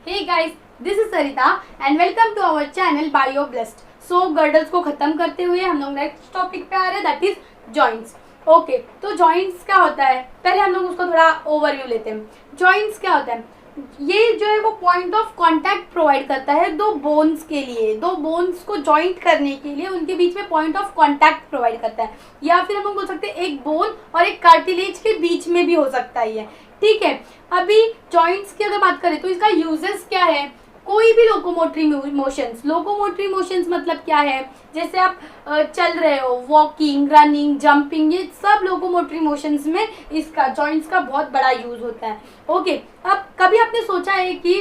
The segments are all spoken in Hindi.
Hey guys, this is Sarita and welcome to our channel bio blessed. So girdles को खत्म करते हुए हम लोग नेक्स्ट टॉपिक पे आ रहे हैं, दैट इज जॉइंट्स। ओके, तो जॉइंट्स क्या होता है, पहले हम लोग उसको थोड़ा ओवरव्यू लेते हैं। जॉइंट्स क्या होता है, ये जो है वो पॉइंट ऑफ कांटेक्ट प्रोवाइड करता है दो बोन्स के लिए, दो बोन्स को जॉइंट करने के लिए उनके बीच में पॉइंट ऑफ कांटेक्ट प्रोवाइड करता है। या फिर हम लोग बोल सकते हैं एक बोन और एक कार्टिलेज के बीच में भी हो सकता है ये, ठीक है। अभी जॉइंट्स की अगर बात करें तो इसका यूजेस क्या है, कोई भी लोकोमोटरी मोशंस मतलब क्या है, जैसे आप चल रहे हो, वॉकिंग, रनिंग, जंपिंग, ये सब लोकोमोटरी मोशंस में इसका जॉइंट्स का बहुत बड़ा यूज होता है। ओके, अब कभी आपने सोचा है कि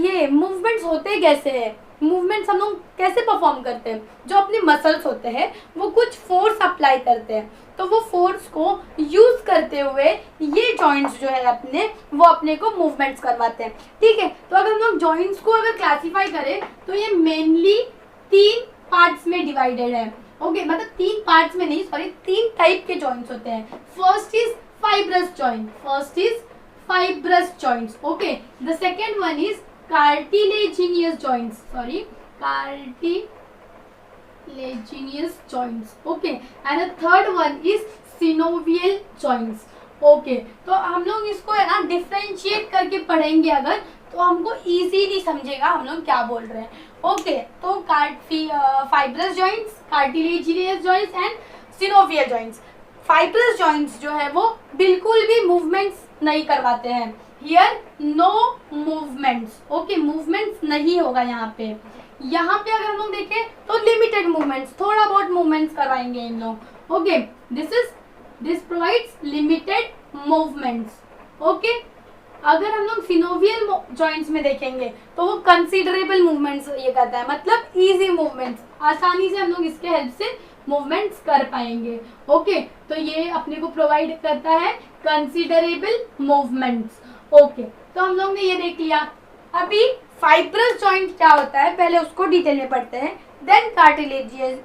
ये मूवमेंट्स होते कैसे हैं, मूवमेंट्स हम लोग कैसे परफॉर्म करते हैं। जो अपने मसल्स होते हैं वो कुछ फोर्स अप्लाई करते हैं, तो वो फोर्स को यूज करते हुए ये जॉइंट्स जो है अपने वो अपने को मूवमेंट्स करवाते हैं, ठीक है। तो अगर हम लोग जॉइंट्स को अगर क्लासिफाई करें तो ये मेनली 3 पार्ट्स में डिवाइडेड है। ओके, मतलब 3 पार्ट्स में नहीं, सॉरी 3 टाइप के जॉइंट्स होते हैं। First is fibrous joints, okay. The second one is cartilaginous joints, okay, and the third one is synovial joints, okay। तो हम लोग इसको है ना डिफरेंशिएट करके पढ़ेंगे अगर, तो हमको इजीली समझेगा हम लोग क्या बोल रहे हैं। ओके, तो fibrous joints, cartilaginous joints and synovial joints. Fibrous joints जो है वो बिल्कुल भी मूवमेंट्स नहीं करवाते हैं, here no movements, okay, movements नहीं होगा यहाँ पे। यहाँ पे अगर हम लोग देखें तो लिमिटेड मूवमेंट्स, थोड़ा बहुत मूवमेंट्स करवाएंगे इन लोग। Okay, this provides limited movements, okay. अगर हम लोग सिनोवियल जॉइंट्स में देखेंगे तो वो कंसीडरेबल मूवमेंट्स ये करता है, मतलब इजी मूवमेंट्स, आसानी से हम लोग इसके हेल्प से मूवमेंट्स कर पाएंगे। ओके, तो ये अपने को प्रोवाइड करता है कंसीडरेबल मूवमेंट्स। ओके, तो हम लोग ने ये देख लिया। अभी फाइब्रस जॉइंट क्या होता है पहले उसको डिटेल में पढ़ते हैं, then cartilaginous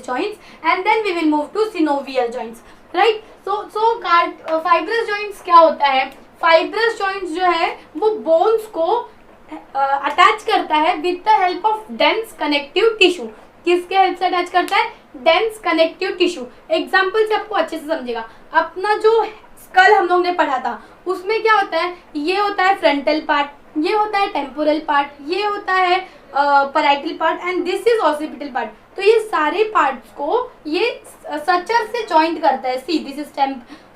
joints and then we will move to synovial joints, right. So fibrous joints क्या होता है, फाइब्रस जॉइंट्स जो है वो बोन्स को अटैच करता है with the help of dense connective tissue. किसके हेल्प से अटैच करता है, डेंस कनेक्टिव टिश्यू। एग्जाम्पल से आपको अच्छे से समझेगा। अपना जो स्कल हम लोग ने पढ़ा था उसमें क्या होता है, ये होता है फ्रंटल पार्ट, ये होता है टेम्पोरल पार्ट, ये होता है parietal part and this is occipital part. तो ये सारे पार्ट्स को ये सचर से जॉइंट करता है। See, this is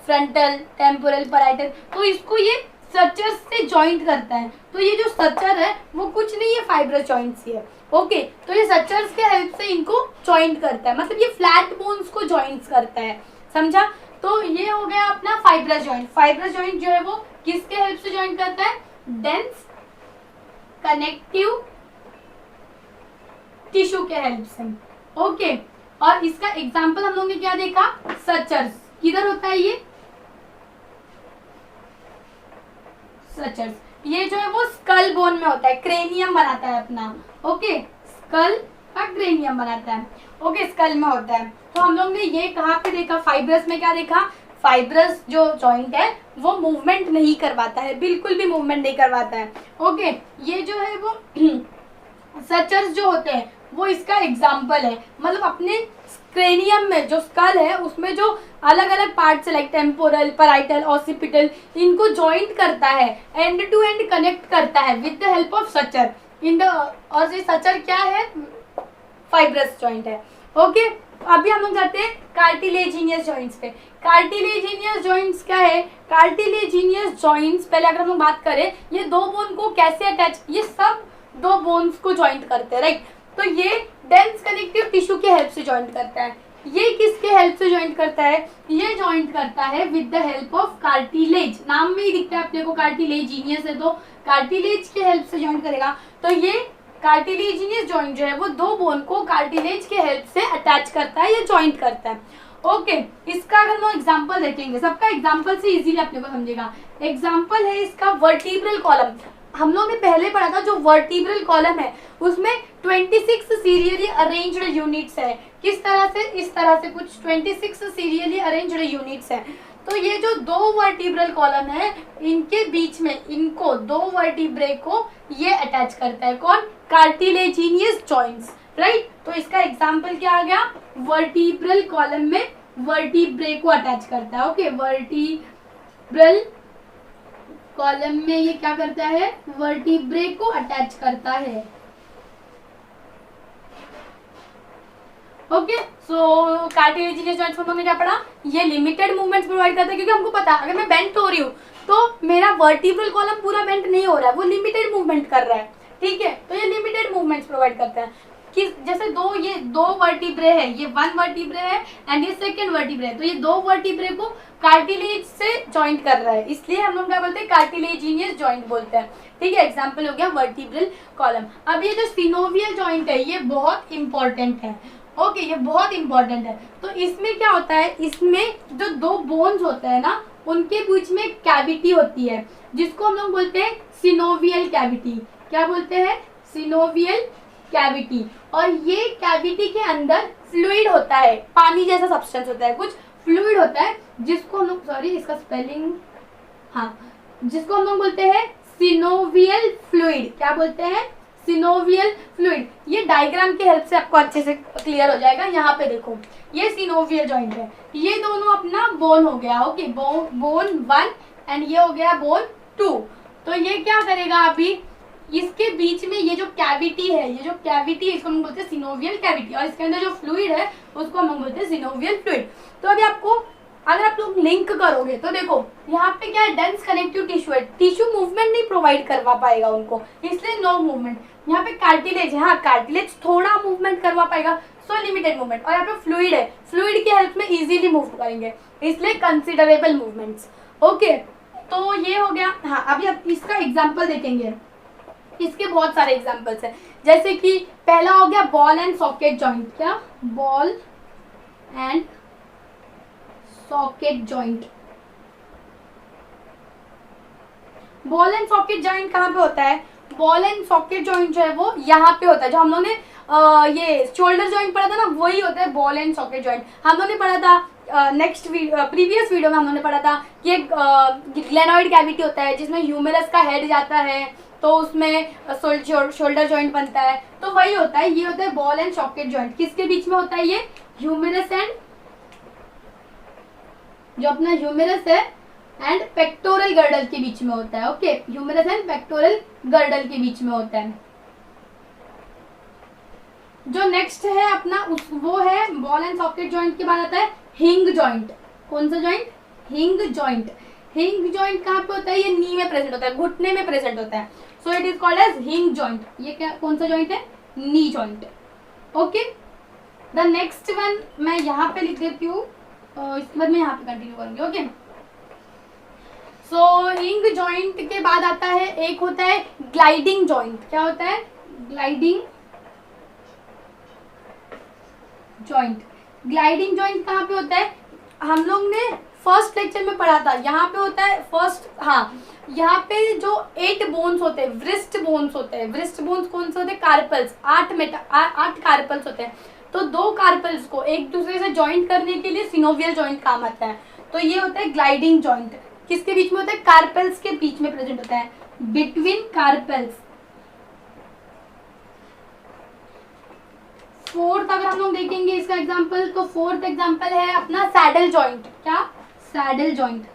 frontal, temporal, parietal, तो इसको ये सचर से जॉइंट करता है। तो ये जो सचर है वो कुछ नहीं है, फाइब्रस जॉइंट्स ही है। ओके, तो ये सचर्स के हेल्प से इनको जॉइंट करता है, मतलब ये फ्लैट बोन्स को जॉइंट्स करता है, समझा। तो ये हो गया अपना फाइब्रस जॉइंट। फाइब्रस जॉइंट जो है वो किसके हेल्प से जॉइंट करता है, डेंस कनेक्टिव टिश्यू के हेल्प से। ओके, और इसका एग्जांपल हम लोगों ने क्या देखा, सचर्स। किधर होता है ये सचर्स, ये जो है वो स्कल बोन में होता है, क्रेनियम बनाता है अपना। ओके, स्कल का क्रेनियम बनाता है, ओके, स्कल में होता है। तो हम लोग ने ये कहाँ पे देखा, फाइब्रस में क्या देखा, फाइब्रस जो जॉइंट है वो मूवमेंट नहीं करवाता है, बिल्कुल भी मूवमेंट नहीं करवाता है। ओके, ये जो है वो सचर्स जो होते हैं वो इसका एग्जाम्पल है, मतलब अपने क्रेनियम में जो स्कल है उसमें जो अलग अलग parts like temporal, parietal, occipital, इनको जॉइंट करता है, एंड टू एंड कनेक्ट करता है with the help of Sachar in the, और ये सचर क्या है, फाइब्रस जॉइंट है। ओके, अभी हम लोग जाते हैं कार्टिलेजिनियस जॉइंट्स पे। कार्टिलेजिनियस जॉइंट्स क्या है, कार्टिलेजिनियस जॉइंट्स पहले अगर हम लोग बात करें, ये दो बोन को कैसे अटैच, ये सब दो बोन्स को जॉइंट करते हैं, राइट। तो ये डेंस कनेक्टिव टिश्यू के हेल्प से जॉइंट करता है। ये किसके हेल्प से जॉइंट करता है, ये जॉइंट करता है with the help of cartilage. नाम में ही दिखता है अपने को कार्टिलेजिनियस है, तो कार्टिलेज के हेल्प से जॉइंट करेगा। तो ये कार्टिलेजिनियस जॉइंट जो है वो दो बोन को कार्टिलेज के हेल्प से अटैच करता है या जॉइंट करता है। ओके, इसका अगर हम एग्जांपल देखेंगे, सबका एग्जांपल से इजीली अपने को समझेगा। एग्जांपल है इसका वर्टिब्रल कॉलम। हम लोग ने पहले पढ़ा था जो वर्टिब्रल कॉलम है उसमें 26 सीरियली अरेंज्ड यूनिट्स है। किस तरह से, इस तरह से कुछ 26 सीरियली अरेंज्ड यूनिट्स है। तो ये जो दो वर्टिब्रल कॉलम है इनके बीच में इनको दो वर्टिब्रे को ये अटैच करता है, कौन? Cartilaginous joints, right. तो इसका एग्जांपल क्या आ गया? वर्टिब्रल कॉलम में वर्टिब्रे को अटैच करता है। ओके, वर्टिब्रल कॉलम में ये क्या करता है? वर्टिब्रे को अटैच करता है। ओके, सो कार्टिलेजिनियस जॉइंट्स में हमने क्या पढ़ा? ये लिमिटेड मूवमेंट्स प्रोवाइड करता है, क्योंकि हमको पता है अगर मैं बेंट हो रही हूँ तो मेरा वर्टिब्रल कॉलम पूरा बेंट नहीं हो रहा है, वो लिमिटेड मूवमेंट कर रहा है, ठीक है। तो ये लिमिटेड मूवमेंट्स प्रोवाइड करता है कि जैसे ये दो वर्टिब्रे है, ये वन वर्टिब्रे है एंड ये सेकंड वर्टिब्रे है, तो ये दो वर्टिब्रे को कार्टिलेज से जॉइंट कर रहा है, इसलिए हम लोग क्या बोलते हैं? कार्टिलेजिनियस जॉइंट बोलते हैं, ठीक है। एग्जांपल हो गया वर्टिब्रल कॉलम। अब ये जो सिनोवियल जॉइंट है ये बहुत इंपॉर्टेंट है। ओके, ये बहुत इंपॉर्टेंट है। तो इसमें क्या होता है? इसमें जो दो बोन्स होते हैं ना उनके बीच में कैविटी होती है जिसको हम लोग बोलते हैं सिनोवियल कैविटी। क्या बोलते हैं? Synovial cavity. और ये कैविटी के अंदर फ्लूइड होता है, पानी जैसा सब्सटेंस होता है, कुछ फ्लूइड होता है जिसको हम लोग, सॉरी इसका स्पेलिंग, हाँ, जिसको हम लोग बोलते हैं सिनोवियल फ्लूइड। क्या बोलते हैं? Synovial fluid. ये डायग्राम की हेल्प से आपको अच्छे से क्लियर हो जाएगा। यहाँ पे देखो, ये सिनोवियल जॉइंट है, ये दोनों अपना बोन हो गया। ओके, बोन 1 एंड ये हो गया बोन 2। तो ये क्या करेगा? अभी इसके बीच में ये जो कैविटी है, ये जो कैविटी है इसको हम बोलते हैं सिनोवियल कैविटी, और इसके अंदर जो फ्लूइड है उसको हम बोलते हैं सिनोवियल फ्लूइड। तो अभी आपको अगर आप लोग लिंक करोगे तो देखो यहाँ पे क्या है? डेंस कनेक्टिव टिश्यू है, टिश्यू मूवमेंट नहीं प्रोवाइड करवा पाएगा उनको, इसलिए नो मूवमेंट। यहाँ पे कार्टिलेज है, हाँ कार्टिलेज थोड़ा मूवमेंट करवा पाएगा, सो लिमिटेड मूवमेंट। और यहाँ पे फ्लूइड है, फ्लूइड की हेल्प में इजीली मूव करेंगे, इसलिए कंसिडरेबल मूवमेंट्स। ओके, तो ये हो गया। हाँ, अभी आप इसका एग्जाम्पल देखेंगे, इसके बहुत सारे एग्जाम्पल्स हैं। जैसे कि पहला हो गया बॉल एंड सॉकेट जॉइंट। क्या? Ball and socket joint. Ball and socket joint कहाँ पे होता है? बॉल एंड सॉकेट जॉइंट जो है वो यहाँ पे होता है। जो हम लोगों ने ये शोल्डर जॉइंट पढ़ा था ना, वही होता है बॉल एंड सॉकेट जॉइंट। हम लोगों ने पढ़ा था नेक्स्ट प्रीवियस वीडियो में हम लोगों ने पढ़ा था कि एक ग्लेनॉइड कैविटी होता है जिसमें ह्यूमेरस का हेड जाता है, तो उसमें शोल्डर जॉइंट बनता है, तो वही होता है। ये होता है बॉल एंड सॉकेट जॉइंट। किसके बीच में होता है ये? ह्यूमेरस एंड, जो अपना ह्यूमेरस है एंड पेक्टोरल गर्डल के बीच में होता है। ओके, ह्यूमेरस एंड पेक्टोरल गर्डल के बीच में होता है। जो नेक्स्ट है अपना वो है बॉल एंड सॉकेट जॉइंट के बाद आता है हिंग जॉइंट। कौन सा जॉइंट? हिंग जॉइंट। हिंग जॉइंट कहाँ पे होता है? ये नी में प्रेजेंट होता है, घुटने में प्रेजेंट होता है, so it is called as hinge joint. ये क्या, कौन सा जॉइंट है? Knee joint. Okay, the next one मैं यहाँ पे लिख देती हूँ, इसके बाद मैं यहाँ पे कंटिन्यू करूंगी। ओके, सो हिंग जॉइंट के बाद आता है एक होता है ग्लाइडिंग जॉइंट। क्या होता है? Gliding joint. ग्लाइडिंग जॉइंट कहाँ पे होता है? हम लोग ने फर्स्ट लेक्चर में पढ़ा था, यहाँ पे होता है फर्स्ट, हाँ, यहाँ पे जो 8 बोन्स होते हैं, व्रिस्ट बोन्स होते हैं। व्रिस्ट बोन्स कौन से होते हैं? कार्पल्स। 8 कार्पल्स होते हैं, तो 2 कार्पल्स को एक दूसरे से जॉइंट करने के लिए सिनोवियल जॉइंट काम आता है। तो ये होता है ग्लाइडिंग जॉइंट। किसके बीच में होता है? कार्पल्स के बीच में प्रेजेंट होता है, बिटवीन कार्पल्स। फोर्थ अगर हम लोग देखेंगे इसका एग्जांपल, तो फोर्थ एग्जांपल है अपना सैडल जॉइंट। क्या? Saddle joint.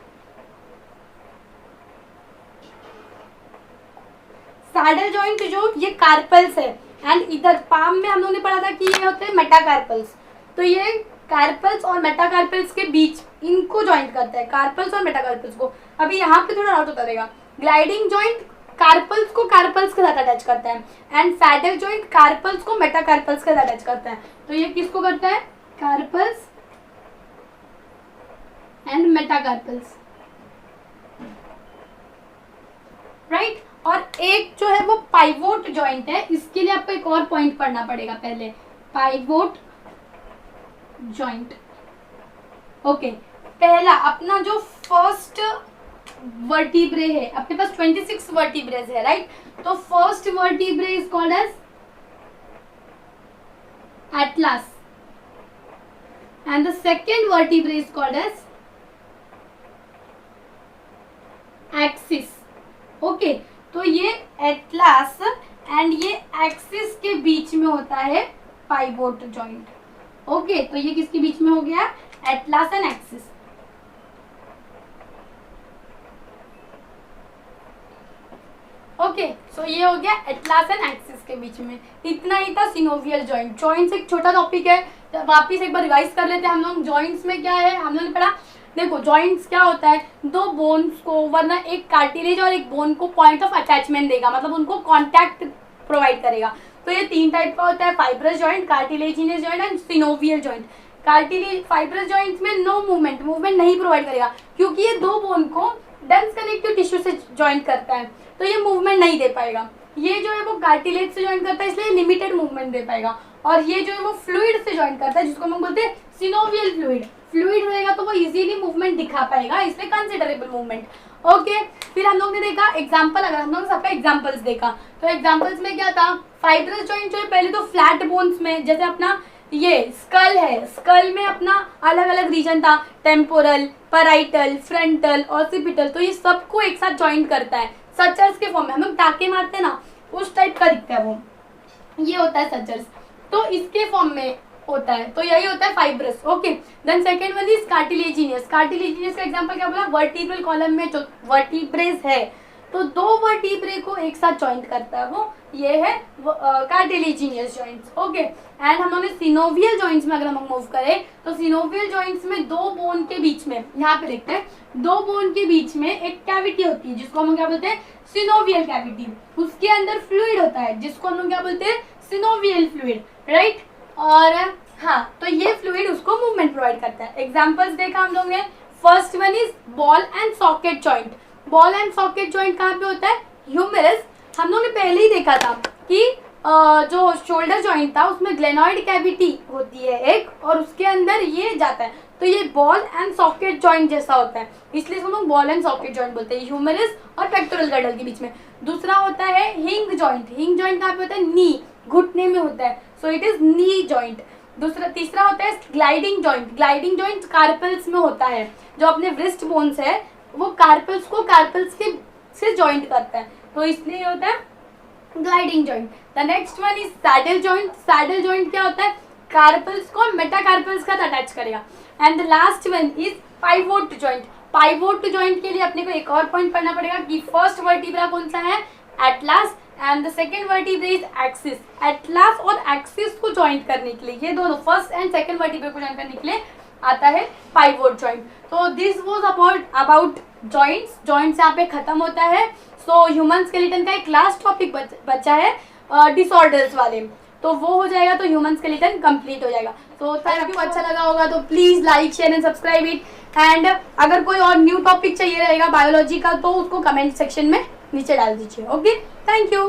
सैडल जॉइंट जो ये कार्पल्स है एंड इधर पाम में हम लोगों ने पढ़ा था कि ये होते हैं मेटाकार्पल्स। तो ये कार्पल्स और मेटाकार्पल्स के बीच इनको जॉइंट करता है, कार्पल्स और मेटाकार्पल्स को। अभी यहाँ पे थोड़ा डाउट होता रहेगा। ग्लाइडिंग जॉइंट कार्पल्स को कार्पल्स के साथ अटैच करता है एंड सैडल जॉइंट कार्पल्स को मेटाकार्पल्स के साथ अटैच करता है। तो ये किसको करता है? Carpals and metacarpals, right. और एक जो है वो पाइवोट जॉइंट है, इसके लिए आपको एक और पॉइंट पढ़ना पड़ेगा पहले, पाइवोट जॉइंट। ओके, पहला अपना जो फर्स्ट वर्टिब्रे है, अपने पास 26 वर्टिब्रेज है, राइट। तो first vertebra is called as atlas and the second vertebra is called as axis. Okay, तो ये एटलास एंड ये एक्सिस के बीच में होता है पाइवोट जॉइंट। ओके, तो ये किसके बीच में हो गया? Atlas and axis. ओके, सो ये हो गया एटलास एंड एक्सिस के बीच में। इतना ही था सिनोवियल जॉइंट। जॉइंट्स एक छोटा टॉपिक है, तो वापिस एक बार रिवाइज कर लेते हैं हम लोग। जॉइंट्स में क्या है हम लोग ने पढ़ा, देखो जॉइंट्स क्या होता है, दो बोन्स को, वरना एक कार्टिलेज और एक बोन को पॉइंट ऑफ अटैचमेंट देगा, मतलब उनको कॉन्टैक्ट प्रोवाइड करेगा। तो ये तीन टाइप का होता है, fibrous joint, cartilaginous joint and synovial joint. Cartilage fibrous joints में नो मूवमेंट नहीं प्रोवाइड करेगा, क्योंकि ये दो बोन को डेंस कनेक्टिव टिश्यू से ज्वाइंट करता है, तो ये मूवमेंट नहीं दे पाएगा। ये जो है वो कार्टिलेज से ज्वाइन करता है, इसलिए लिमिटेड मूवमेंट दे पाएगा। और ये जो है वो फ्लूइड से ज्वाइन करता है, जिसको हम बोलते हैं सिनोवियल फ्लूइड। फ्लूइड रहेगा तो वो इजीली मूवमेंट दिखा पाएगा, इसलिए कंसिडरेबल मूवमेंट। ओके, फिर हम लोग ने देखा एग्जांपल, अगर हम लोग ने सबका एग्जांपल्स देखा तो एग्जांपल्स में क्या था, फाइब्रस जॉइंट जो है पहले तो फ्लैट बोन्स में, जैसे अपना ये स्कल है, स्कल में अपना अलग अलग रीजन था, टेम्पोरल, पैराइटल, फ्रंटल, ऑसिपिटल, तो ये सबको एक साथ ज्वाइंट करता है सचर्स के फॉर्म में। हम लोग टाके मारते हैं ना, उस टाइप का दिखता है वो, ये होता है सचर्स, तो इसके फॉर्म में होता है, तो यही होता है fibrous. Okay, then second one is cartilaginous. Cartilaginous का एग्जांपल क्या बोला, वर्टिब्रल कॉलम में जो वर्टिब्रेस है, तो दो वर्टिब्रे को एक साथ ज्वाइंट करता है वो, ये है कार्टिलेजिनियस जॉइंट्स। ओके, एंड हम लोग ने सिनोवियल जॉइंट्स में अगर हम मूव करें तो सिनोवियल जॉइंट्स में दो बोन के बीच में, यहाँ पे देखते हैं, दो बोन के बीच में एक कैविटी होती है जिसको हम क्या बोलते हैं, सिनोवियल कैविटी। उसके अंदर फ्लूइड होता है जिसको हम लोग क्या बोलते हैं, सिनोवियल फ्लूइड, राइट। और हाँ, तो ये फ्लूइड उसको मूवमेंट प्रोवाइड करता है। एग्जाम्पल्स देखा हम लोग ने, first one is ball and socket joint. Ball and socket joint कहाँ पे होता है, ह्यूमेरस। हम लोग ने पहले ही देखा था कि जो शोल्डर जॉइंट था उसमें ग्लेनॉइड कैविटी होती है एक, और उसके अंदर ये जाता है, तो ये बॉल एंड सॉकेट जॉइंट जैसा होता है, इसलिए हम लोग बॉल एंड सॉकेट जॉइंट बोलते हैं, ह्यूमेरस और पेक्टोरल गर्डल के बीच में। दूसरा होता है हिंग जॉइंट। हिंग जॉइंट कहाँ पे होता है, नी, घुटने में होता है, so it is knee joint. तीसरा होता है gliding joint. Gliding joint carpals में होता है, जो अपने व्रिस्ट बोन्स है वो कार्पल्स को कार्पल्स के से जॉइंट करता है, तो इसलिए होता है gliding joint. The next one is saddle joint. Saddle joint क्या होता है, कार्पल्स को मेटाकार्पल्स का अटैच करेगा। And the last one is pivot joint. Pivot joint के लिए अपने को एक और पॉइंट पढ़ना पड़ेगा कि फर्स्ट वर्टिब्रा कौन सा है, atlas, and the second vertebra is axis. Atlas और एक्सिस को ज्वाइंट करने के लिए, ये दोनों फर्स्ट एंड सेकंड वर्टिब्रा को ज्वाइंट करने के लिए आता है पाइवोट जॉइंट। तो this was about joints. Joints यहाँ पे खत्म होता है। सो ह्यूमन स्केलेटन का एक लास्ट टॉपिक बचा है डिसऑर्डर्स वाले, तो वो हो जाएगा तो ह्यूमन स्केलेटन कंप्लीट हो जाएगा। तो थैंक यू, अच्छा लगा होगा तो please like, share and subscribe it. And अगर कोई और न्यू टॉपिक चाहिए रहेगा बायोलॉजी का तो उसको कमेंट सेक्शन में नीचे डाल दीजिए। Okay, thank you.